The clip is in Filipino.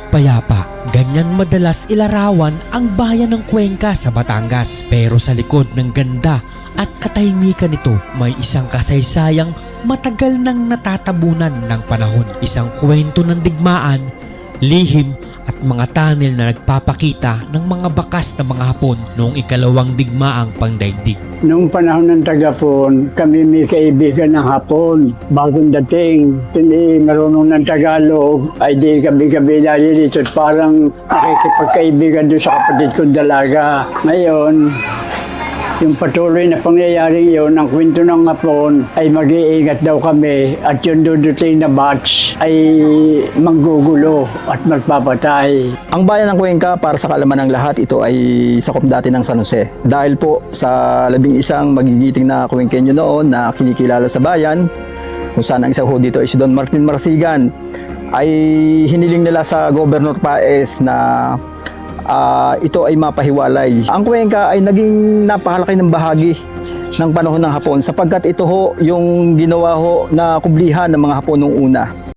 payapa. Ganyan madalas ilarawan ang bayan ng Cuenca sa Batangas. Pero sa likod ng ganda at katahimikan nito, may isang kasaysayang matagal nang natatabunan ng panahon. Isang kwento ng digmaan, lihim at mga tunnel na nagpapakita ng mga bakas na mga Hapon noong ikalawang digmaang pangdaigdig. Noong panahon ng Tagapon, kami may kaibigan ng Hapon. Bagong dating, hindi marunong ng Tagalog, ay di gabi-gabi dahil dito at parang nakikipagkaibigan doon sa kapatid kong dalaga. Ngayon, yung patuloy na pangyayaring yun, ang kwento ng Hapon ay mag-iingat daw kami at yung duduting na batch ay manggugulo at magpapatay. Ang bayan ng Cuenca, para sa kaalaman ng lahat, ito ay sakop dati ng San Jose. Dahil po sa 11 magigiting na Cuenqueño noon na kinikilala sa bayan, kung saan ang isa ho dito ay si Don Martin Marasigan, ay hiniling nila sa Governor Paez na ito ay mapahiwalay. Ang Cuenca ay naging napakalaki ng bahagi ng panahon ng Hapon sapagkat ito ho yung ginawa ho na kublihan ng mga Hapon noong una.